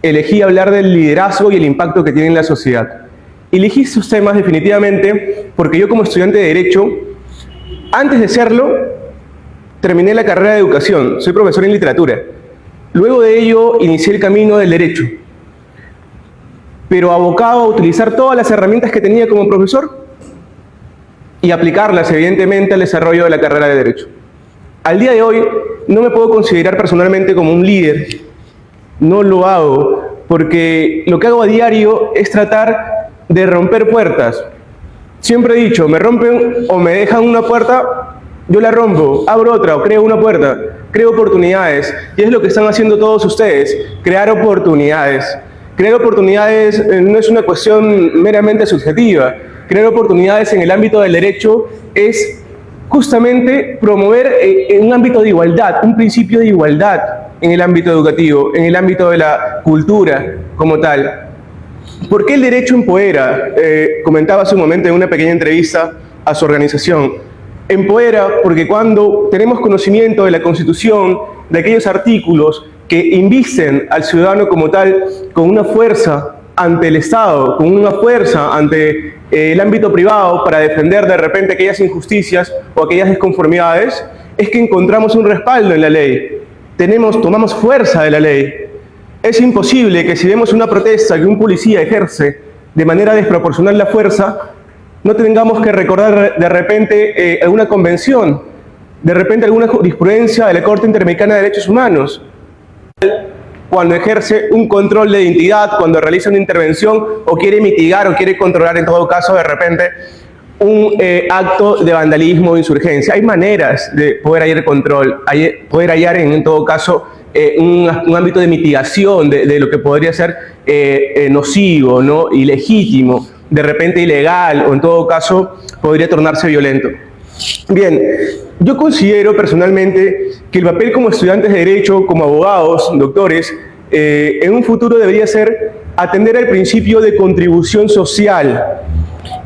elegí hablar del liderazgo y el impacto que tiene en la sociedad. Elegí esos temas definitivamente porque yo como estudiante de Derecho, antes de serlo, terminé la carrera de Educación, soy profesor en Literatura. Luego de ello, inicié el camino del Derecho, pero abocado a utilizar todas las herramientas que tenía como profesor y aplicarlas, evidentemente, al desarrollo de la carrera de Derecho. Al día de hoy, no me puedo considerar personalmente como un líder. No lo hago, porque lo que hago a diario es tratar de romper puertas. Siempre he dicho, me rompen o me dejan una puerta, yo la rompo, abro otra o creo una puerta, creo oportunidades. Y es lo que están haciendo todos ustedes, crear oportunidades. Crear oportunidades no es una cuestión meramente subjetiva. Crear oportunidades en el ámbito del derecho es justamente promover un ámbito de igualdad, un principio de igualdad en el ámbito educativo, en el ámbito de la cultura como tal. ¿Por qué el derecho empodera? Comentaba hace un momento en una pequeña entrevista a su organización. Empodera porque cuando tenemos conocimiento de la Constitución, de aquellos artículos que invisten al ciudadano como tal con una fuerza ante el Estado, con una fuerza ante el ámbito privado para defender de repente aquellas injusticias o aquellas desconformidades, es que encontramos un respaldo en la ley. Tomamos fuerza de la ley. Es imposible que si vemos una protesta que un policía ejerce de manera desproporcional la fuerza, no tengamos que recordar de repente alguna convención, de repente alguna jurisprudencia de la Corte Interamericana de Derechos Humanos, cuando ejerce un control de identidad, cuando realiza una intervención o quiere mitigar o quiere controlar en todo caso de repente un acto de vandalismo o insurgencia. Hay maneras de poder hallar control, poder hallar en todo caso un ámbito de mitigación de lo que podría ser nocivo, ¿no? Ilegítimo, de repente ilegal o en todo caso podría tornarse violento. Bien, yo considero personalmente que el papel como estudiantes de Derecho, como abogados, doctores, en un futuro debería ser atender al principio de contribución social.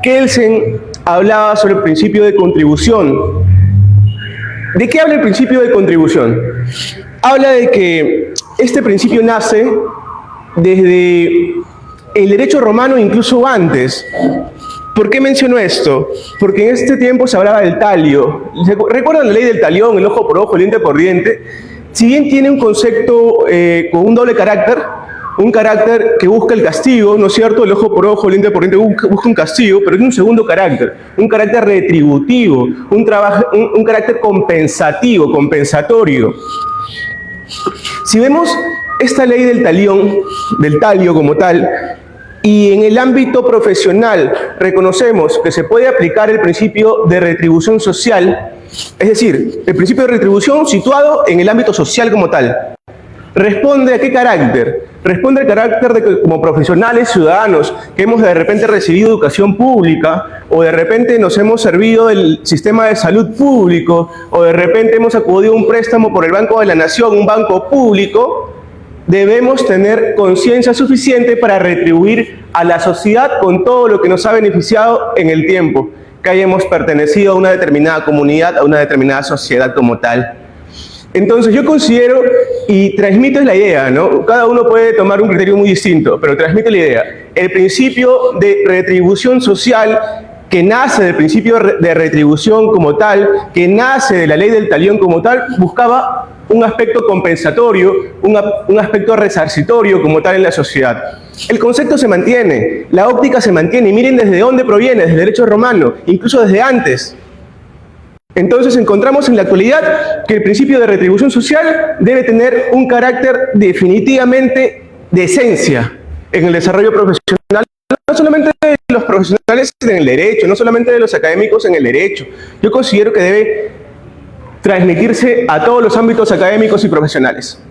Kelsen hablaba sobre el principio de contribución. ¿De qué habla el principio de contribución? Habla de que este principio nace desde el derecho romano, incluso antes. ¿Por qué menciono esto? Porque en este tiempo se hablaba del talio. ¿Recuerdan la ley del talión, el ojo por ojo, el diente por diente? Si bien tiene un concepto con un doble carácter, un carácter que busca el castigo, ¿no es cierto? El ojo por ojo, el diente por diente busca un castigo, pero tiene un segundo carácter, un carácter retributivo, un carácter compensativo, compensatorio. Si vemos esta ley del talio como tal, y en el ámbito profesional reconocemos que se puede aplicar el principio de retribución social, es decir, el principio de retribución situado en el ámbito social como tal. ¿Responde a qué carácter? Responde al carácter de que como profesionales ciudadanos que hemos de repente recibido educación pública o de repente nos hemos servido del sistema de salud público o de repente hemos acudido a un préstamo por el Banco de la Nación, un banco público, debemos tener conciencia suficiente para retribuir a la sociedad con todo lo que nos ha beneficiado en el tiempo, que hayamos pertenecido a una determinada comunidad, a una determinada sociedad como tal. Entonces yo considero, y transmito la idea, ¿no? Cada uno puede tomar un criterio muy distinto, pero transmito la idea. El principio de retribución social que nace del principio de retribución como tal, que nace de la ley del talión como tal, buscaba un aspecto compensatorio, un aspecto resarcitorio como tal en la sociedad. El concepto se mantiene, la óptica se mantiene, y miren desde dónde proviene, desde el derecho romano, incluso desde antes. Entonces encontramos en la actualidad que el principio de retribución social debe tener un carácter definitivamente de esencia en el desarrollo profesional, no solamente de los profesionales en el derecho, no solamente de los académicos en el derecho. Yo considero que debe transmitirse a todos los ámbitos académicos y profesionales.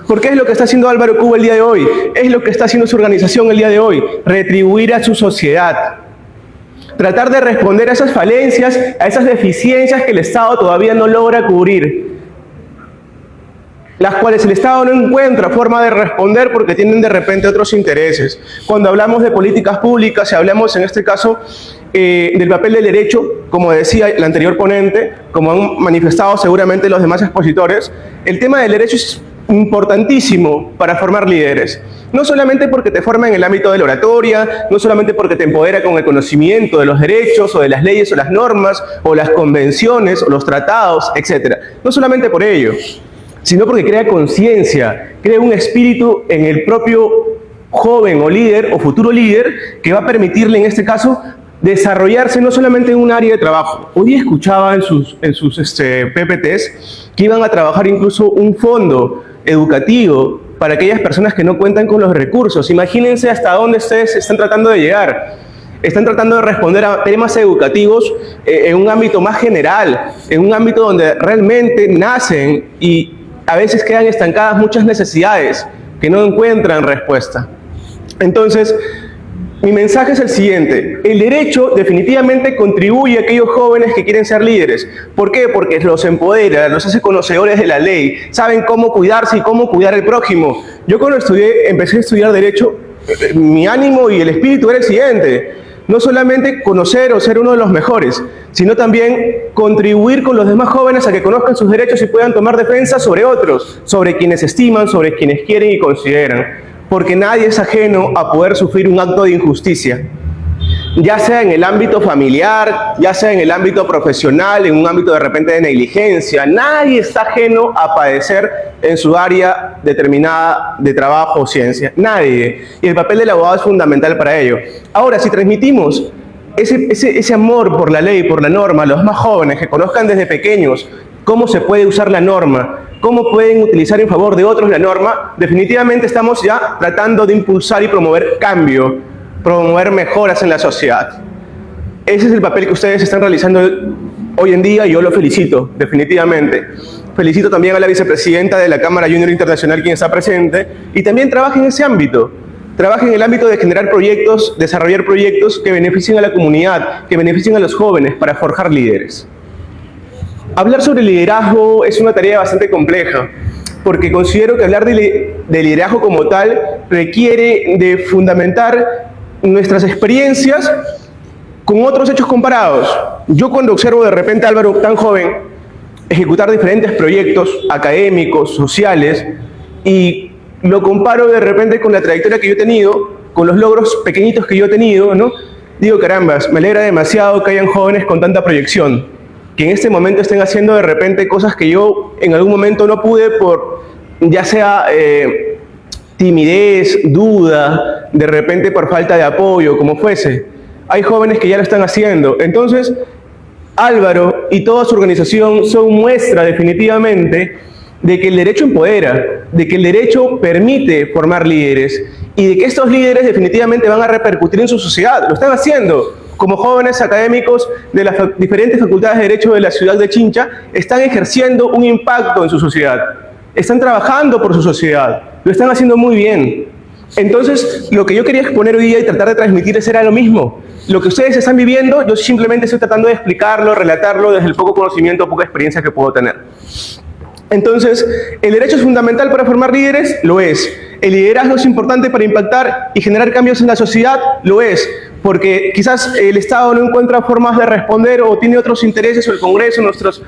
Porque es lo que está haciendo Álvaro Cuba el día de hoy, es lo que está haciendo su organización el día de hoy, retribuir a su sociedad. Tratar de responder a esas falencias, a esas deficiencias que el Estado todavía no logra cubrir, las cuales el Estado no encuentra forma de responder porque tienen de repente otros intereses. Cuando hablamos de políticas públicas, y hablamos en este caso del papel del derecho, como decía el anterior ponente, como han manifestado seguramente los demás expositores, el tema del derecho es importantísimo para formar líderes. No solamente porque te forma en el ámbito de la oratoria, no solamente porque te empodera con el conocimiento de los derechos o de las leyes o las normas o las convenciones o los tratados, etc. No solamente por ello, sino porque crea conciencia, crea un espíritu en el propio joven o líder o futuro líder que va a permitirle en este caso desarrollarse no solamente en un área de trabajo. Hoy escuchaba en sus PPTs que iban a trabajar incluso un fondo educativo para aquellas personas que no cuentan con los recursos. Imagínense hasta dónde ustedes están tratando de llegar. Están tratando de responder a temas educativos en un ámbito más general, en un ámbito donde realmente nacen y a veces quedan estancadas muchas necesidades que no encuentran respuesta. Entonces, mi mensaje es el siguiente: el derecho definitivamente contribuye a aquellos jóvenes que quieren ser líderes. ¿Por qué? Porque los empodera, los hace conocedores de la ley, saben cómo cuidarse y cómo cuidar al prójimo. Yo cuando empecé a estudiar derecho, mi ánimo y el espíritu era el siguiente: no solamente conocer o ser uno de los mejores, sino también contribuir con los demás jóvenes a que conozcan sus derechos y puedan tomar defensa sobre otros, sobre quienes estiman, sobre quienes quieren y consideran. Porque nadie es ajeno a poder sufrir un acto de injusticia, ya sea en el ámbito familiar, ya sea en el ámbito profesional, en un ámbito de repente de negligencia. Nadie está ajeno a padecer en su área determinada de trabajo o ciencia. Nadie. Y el papel del abogado es fundamental para ello. Ahora, si transmitimos ese amor por la ley, por la norma, a los más jóvenes que conozcan desde pequeños cómo se puede usar la norma, cómo pueden utilizar en favor de otros la norma, definitivamente estamos ya tratando de impulsar y promover cambio, promover mejoras en la sociedad. Ese es el papel que ustedes están realizando hoy en día y yo lo felicito, definitivamente. Felicito también a la vicepresidenta de la Cámara Junior Internacional, quien está presente, y también trabaja en ese ámbito. Trabaja en el ámbito de generar proyectos, desarrollar proyectos que beneficien a la comunidad, que beneficien a los jóvenes para forjar líderes. Hablar sobre liderazgo es una tarea bastante compleja, porque considero que hablar de liderazgo como tal requiere de fundamentar nuestras experiencias con otros hechos comparados. Yo cuando observo de repente a Álvaro, tan joven, ejecutar diferentes proyectos académicos, sociales, y lo comparo de repente con la trayectoria que yo he tenido, con los logros pequeñitos que yo he tenido, ¿no? Digo, carambas, me alegra demasiado que hayan jóvenes con tanta proyección, que en este momento estén haciendo de repente cosas que yo en algún momento no pude por, ya sea timidez, duda, de repente por falta de apoyo, como fuese. Hay jóvenes que ya lo están haciendo. Entonces, Álvaro y toda su organización son muestra definitivamente de que el derecho empodera, de que el derecho permite formar líderes y de que estos líderes definitivamente van a repercutir en su sociedad. Lo están haciendo. Como jóvenes académicos de las diferentes facultades de Derecho de la ciudad de Chincha, están ejerciendo un impacto en su sociedad. Están trabajando por su sociedad. Lo están haciendo muy bien. Entonces, lo que yo quería exponer hoy día y tratar de transmitirles era lo mismo. Lo que ustedes están viviendo, yo simplemente estoy tratando de explicarlo, relatarlo desde el poco conocimiento, poca experiencia que puedo tener. Entonces, ¿el derecho es fundamental para formar líderes? Lo es. ¿El liderazgo es importante para impactar y generar cambios en la sociedad? Lo es. Porque quizás el Estado no encuentra formas de responder o tiene otros intereses, o el Congreso, nuestros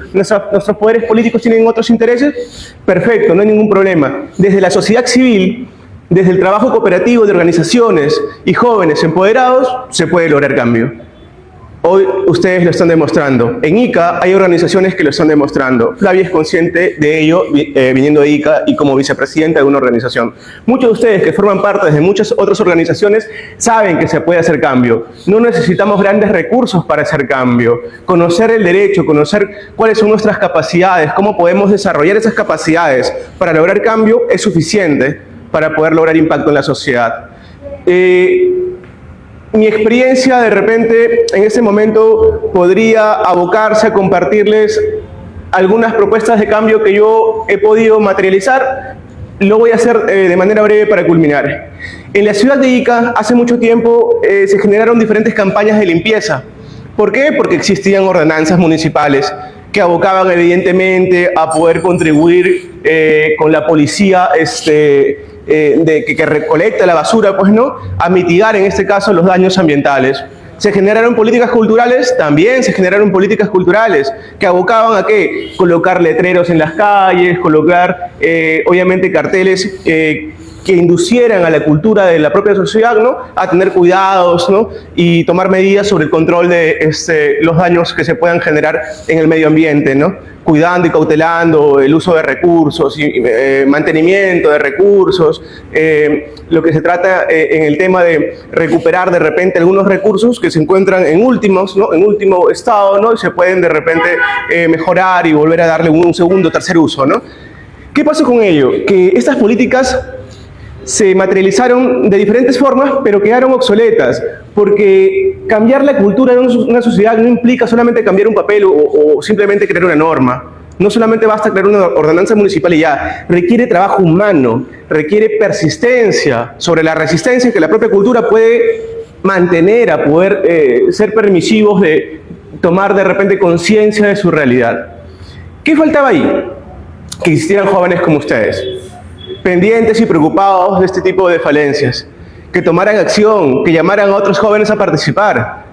poderes políticos tienen otros intereses. Perfecto, no hay ningún problema. Desde la sociedad civil, desde el trabajo cooperativo de organizaciones y jóvenes empoderados, se puede lograr cambio. Hoy ustedes lo están demostrando. En ICA hay organizaciones que lo están demostrando. Flavia es consciente de ello viniendo de ICA y como vicepresidenta de una organización. Muchos de ustedes que forman parte de muchas otras organizaciones saben que se puede hacer cambio. No necesitamos grandes recursos para hacer cambio. Conocer el derecho, conocer cuáles son nuestras capacidades, cómo podemos desarrollar esas capacidades para lograr cambio es suficiente para poder lograr impacto en la sociedad. Mi experiencia de repente en ese momento podría abocarse a compartirles algunas propuestas de cambio que yo he podido materializar. Lo voy a hacer de manera breve para culminar. En la ciudad de Ica hace mucho tiempo se generaron diferentes campañas de limpieza. ¿Por qué? Porque existían ordenanzas municipales que abocaban evidentemente a poder contribuir con la policía que recolecta la basura, pues no, a mitigar en este caso los daños ambientales. ¿Se generaron políticas culturales? También se generaron políticas culturales que abocaban a ¿qué? Colocar letreros en las calles, colocar obviamente carteles que inducieran a la cultura de la propia sociedad, ¿no? A tener cuidados, ¿no? Y tomar medidas sobre el control de los daños que se puedan generar en el medio ambiente, ¿no? Cuidando y cautelando el uso de recursos y mantenimiento de recursos, lo que se trata en el tema de recuperar de repente algunos recursos que se encuentran en últimos, ¿no? En último estado, ¿no? Y se pueden de repente mejorar y volver a darle un segundo o tercer uso, ¿no? ¿Qué pasó con ello? Que estas políticas se materializaron de diferentes formas, pero quedaron obsoletas, porque cambiar la cultura de una sociedad no implica solamente cambiar un papel o simplemente crear una norma. No solamente basta crear una ordenanza municipal y ya, requiere trabajo humano, requiere persistencia sobre la resistencia que la propia cultura puede mantener a poder ser permisivos de tomar de repente conciencia de su realidad. ¿Qué faltaba ahí? Que existieran jóvenes como ustedes, pendientes y preocupados de este tipo de falencias, que tomaran acción, que llamaran a otros jóvenes a participar,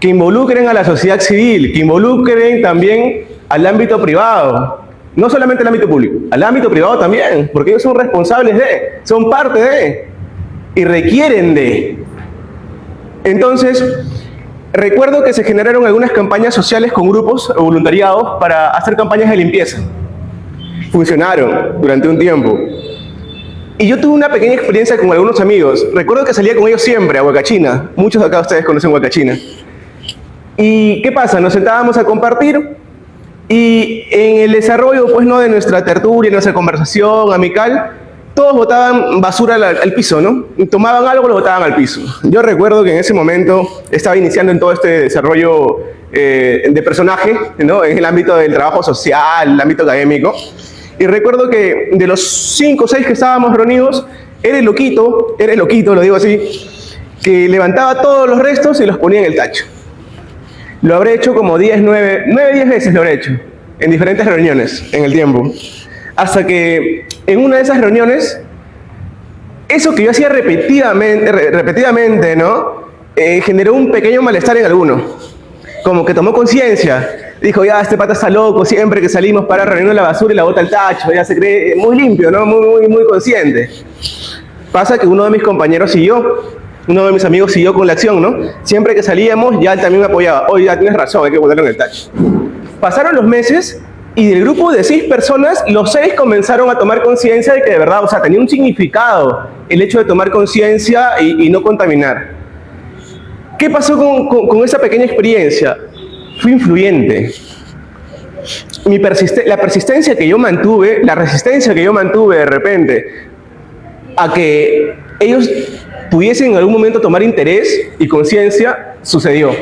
que involucren a la sociedad civil, que involucren también al ámbito privado, no solamente al ámbito público, al ámbito privado también, porque ellos son responsables de, son parte de, y requieren de. Entonces, recuerdo que se generaron algunas campañas sociales con grupos o voluntariados para hacer campañas de limpieza. Funcionaron durante un tiempo. Y yo tuve una pequeña experiencia con algunos amigos. Recuerdo que salía con ellos siempre a Huacachina. Muchos de acá de ustedes conocen Huacachina. ¿Y qué pasa? Nos sentábamos a compartir y en el desarrollo, pues, ¿no?, de nuestra tertulia, nuestra conversación amical, todos botaban basura al piso, ¿no? Tomaban algo y lo botaban al piso. Yo recuerdo que en ese momento estaba iniciando en todo este desarrollo de personaje, ¿no?, en el ámbito del trabajo social, el ámbito académico. Y recuerdo que de los 5 o 6 que estábamos reunidos, era el loquito, lo digo así, que levantaba todos los restos y los ponía en el tacho. Lo habré hecho como 10 veces lo habré hecho, en diferentes reuniones en el tiempo. Hasta que en una de esas reuniones, eso que yo hacía repetidamente, ¿no?, generó un pequeño malestar en alguno. Como que tomó conciencia. Dijo, ya, este pata está loco, siempre que salimos para reunir la basura y la bota al tacho, ya se cree muy limpio, ¿no? Muy consciente. Pasa que uno de mis compañeros siguió, uno de mis amigos siguió con la acción, ¿no? Siempre que salíamos, ya él también me apoyaba. Oye, ya tienes razón, hay que ponerlo en el tacho. Pasaron los meses y del grupo de 6 personas, los 6 comenzaron a tomar conciencia de que de verdad, o sea, tenía un significado el hecho de tomar conciencia y no contaminar. ¿Qué pasó con esa pequeña experiencia? Fue influyente. La persistencia que yo mantuve, la resistencia que yo mantuve de repente a que ellos pudiesen en algún momento tomar interés y conciencia, sucedió.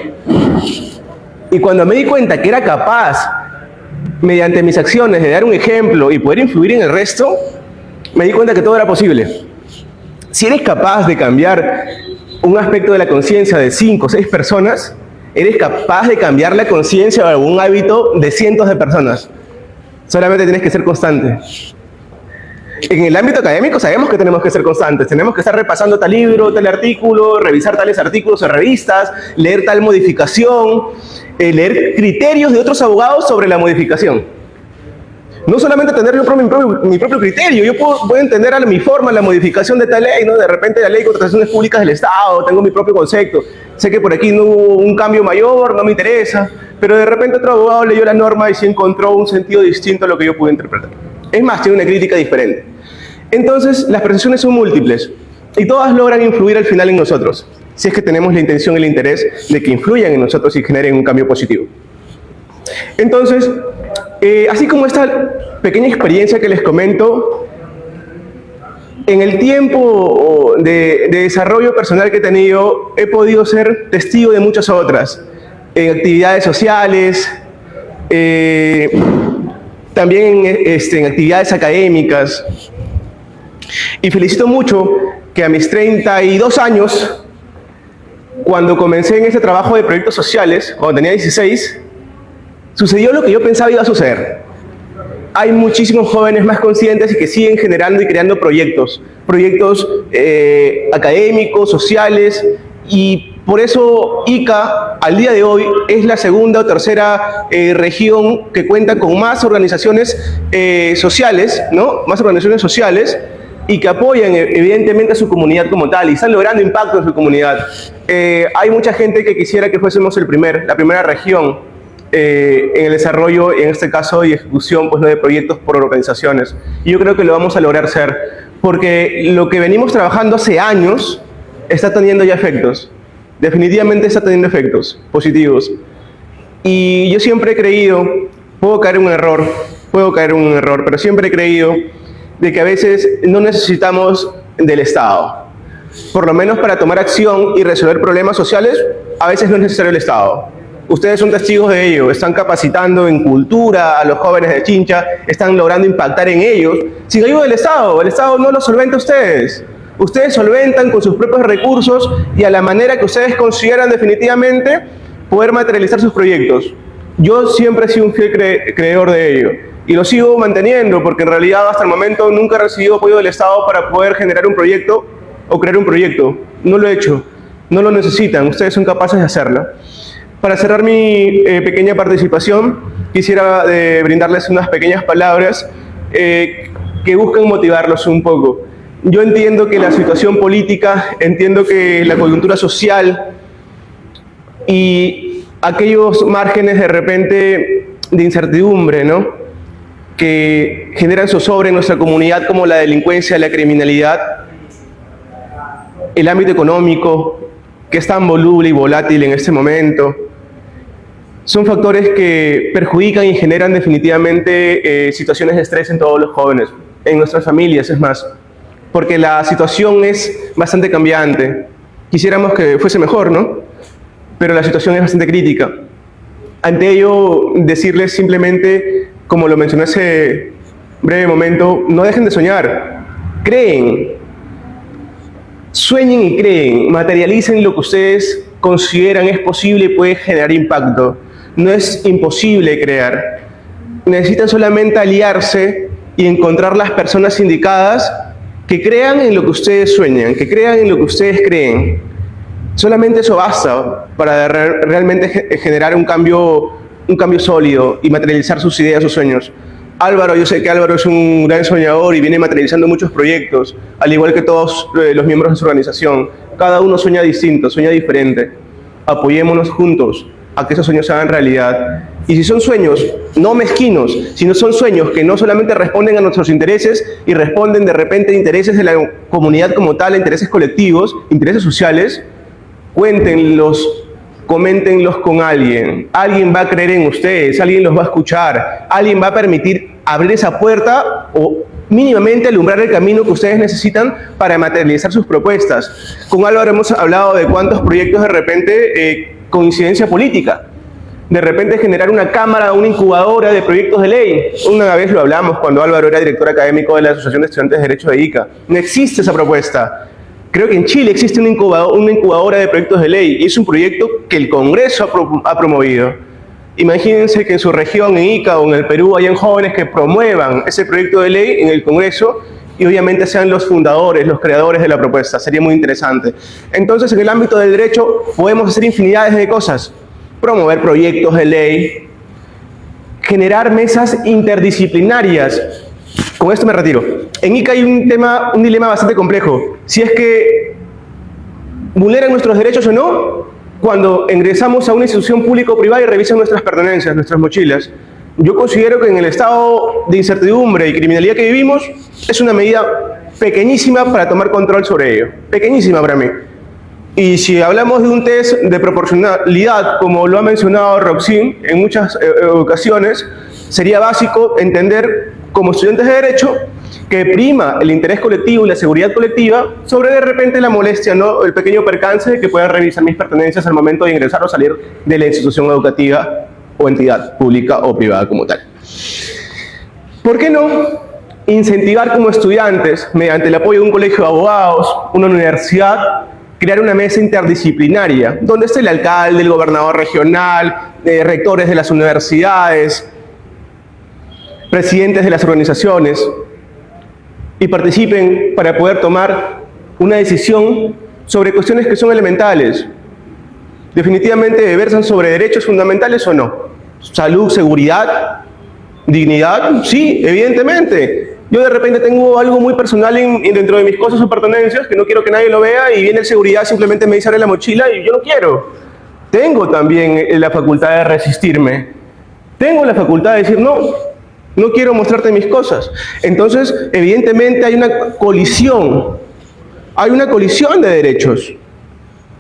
Y cuando me di cuenta que era capaz, mediante mis acciones, de dar un ejemplo y poder influir en el resto, me di cuenta que todo era posible. Si eres capaz de cambiar un aspecto de la conciencia de 5 o 6 personas, eres capaz de cambiar la conciencia o algún hábito de cientos de personas. Solamente tienes que ser constante. En el ámbito académico sabemos que tenemos que ser constantes. Tenemos que estar repasando tal libro, tal artículo, revisar tales artículos o revistas, leer tal modificación, leer criterios de otros abogados sobre la modificación. No solamente tener mi propio criterio, yo puedo entender a mi forma la modificación de tal ley, ¿no? De repente la ley de contrataciones públicas del Estado, tengo mi propio concepto, sé que por aquí no hubo un cambio mayor, no me interesa, pero de repente otro abogado leyó la norma y sí encontró un sentido distinto a lo que yo pude interpretar. Es más, tiene una crítica diferente. Entonces, las percepciones son múltiples y todas logran influir al final en nosotros, si es que tenemos la intención y el interés de que influyan en nosotros y generen un cambio positivo. Entonces, así como esta pequeña experiencia que les comento, en el tiempo de desarrollo personal que he tenido, he podido ser testigo de muchas otras, en actividades sociales, también en actividades académicas. Y felicito mucho que a mis 32 años, cuando comencé en este trabajo de proyectos sociales, cuando tenía 16, sucedió lo que yo pensaba iba a suceder. Hay muchísimos jóvenes más conscientes y que siguen generando y creando proyectos académicos, sociales, y Por eso Ica, al día de hoy, es la segunda o tercera región que cuenta con más organizaciones sociales, ¿no? Más organizaciones sociales, y que apoyan evidentemente a su comunidad como tal y están logrando impacto en su comunidad. Hay mucha gente que quisiera que fuésemos la primera región en el desarrollo, en este caso, y ejecución pues, ¿no? de proyectos por organizaciones. Y yo creo que lo vamos a lograr ser, porque lo que venimos trabajando hace años está teniendo ya efectos. Definitivamente está teniendo efectos positivos. Y yo siempre he creído, puedo caer en un error, pero siempre he creído de que a veces no necesitamos del Estado. Por lo menos para tomar acción y resolver problemas sociales, a veces no es necesario el Estado. Ustedes son testigos de ello, están capacitando en cultura a los jóvenes de Chincha, están logrando impactar en ellos, sin ayuda del Estado. El Estado no lo solventa a ustedes. Ustedes solventan con sus propios recursos y a la manera que ustedes consideran definitivamente poder materializar sus proyectos. Yo siempre he sido un fiel creedor de ello y lo sigo manteniendo porque en realidad hasta el momento nunca he recibido apoyo del Estado para poder generar un proyecto o crear un proyecto. No lo he hecho, no lo necesitan, ustedes son capaces de hacerlo. Para cerrar mi pequeña participación, quisiera brindarles unas pequeñas palabras que buscan motivarlos un poco. Yo entiendo que la situación política, entiendo que la coyuntura social y aquellos márgenes de repente de incertidumbre, ¿no? que generan zozobra en nuestra comunidad como la delincuencia, la criminalidad, el ámbito económico, que es tan voluble y volátil en este momento, son factores que perjudican y generan definitivamente situaciones de estrés en todos los jóvenes, en nuestras familias, es más. Porque la situación es bastante cambiante. Quisiéramos que fuese mejor, ¿no? Pero la situación es bastante crítica. Ante ello, decirles simplemente, como lo mencioné hace breve momento, no dejen de soñar. Creen. Sueñen y creen. Materialicen lo que ustedes consideran es posible y puede generar impacto. No es imposible crear. Necesitan solamente aliarse y encontrar las personas indicadas que crean en lo que ustedes sueñan, que crean en lo que ustedes creen. Solamente eso basta para realmente generar un cambio sólido y materializar sus ideas, sus sueños. Álvaro, yo sé que Álvaro es un gran soñador y viene materializando muchos proyectos, al igual que todos los miembros de su organización. Cada uno sueña distinto, sueña diferente. Apoyémonos juntos a que esos sueños se hagan realidad. Y si son sueños no mezquinos, sino son sueños que no solamente responden a nuestros intereses y responden de repente a intereses de la comunidad como tal, a intereses colectivos, intereses sociales, cuéntenlos, coméntenlos con alguien. Alguien va a creer en ustedes, alguien los va a escuchar, alguien va a permitir abrir esa puerta o mínimamente alumbrar el camino que ustedes necesitan para materializar sus propuestas. Con Álvaro hemos hablado de cuántos proyectos de repente con incidencia política. De repente generar una cámara, una incubadora de proyectos de ley. Una vez lo hablamos cuando Álvaro era director académico de la Asociación de Estudiantes de Derecho de Ica. No existe esa propuesta. Creo que en Chile existe una incubadora de proyectos de ley y es un proyecto que el Congreso ha promovido. Imagínense que en su región, en Ica o en el Perú, hayan jóvenes que promuevan ese proyecto de ley en el Congreso y obviamente sean los fundadores, los creadores de la propuesta. Sería muy interesante. Entonces, en el ámbito del derecho podemos hacer infinidades de cosas. Promover proyectos de ley, generar mesas interdisciplinarias. Con esto me retiro. En Ica hay un dilema bastante complejo. Si es que vulneran nuestros derechos o no, cuando ingresamos a una institución pública o privada y revisan nuestras pertenencias, nuestras mochilas. Yo considero que en el estado de incertidumbre y criminalidad que vivimos, es una medida pequeñísima para tomar control sobre ello. Pequeñísima para mí. Y si hablamos de un test de proporcionalidad, como lo ha mencionado Roxin en muchas ocasiones, sería básico entender como estudiantes de Derecho que prima el interés colectivo y la seguridad colectiva sobre de repente la molestia, ¿no? El pequeño percance de que puedan revisar mis pertenencias al momento de ingresar o salir de la institución educativa o entidad pública o privada como tal. ¿Por qué no incentivar como estudiantes, mediante el apoyo de un colegio de abogados, una universidad, crear una mesa interdisciplinaria, donde esté el alcalde, el gobernador regional, rectores de las universidades, presidentes de las organizaciones, y participen para poder tomar una decisión sobre cuestiones que son elementales, definitivamente versan sobre derechos fundamentales o no. Salud, seguridad, dignidad, sí, evidentemente. Yo de repente tengo algo muy personal dentro de mis cosas o pertenencias que no quiero que nadie lo vea y viene el seguridad simplemente me dice abre la mochila y yo no quiero. Tengo también la facultad de resistirme. Tengo la facultad de decir no, no quiero mostrarte mis cosas. Entonces, evidentemente hay una colisión. Hay una colisión de derechos.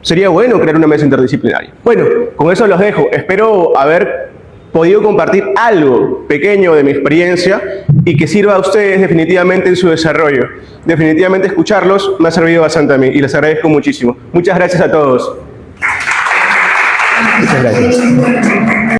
Sería bueno crear una mesa interdisciplinaria. Bueno, con eso los dejo. Espero haber podido compartir algo pequeño de mi experiencia y que sirva a ustedes definitivamente en su desarrollo. Definitivamente escucharlos me ha servido bastante a mí y les agradezco muchísimo. Muchas gracias a todos. Muchas gracias.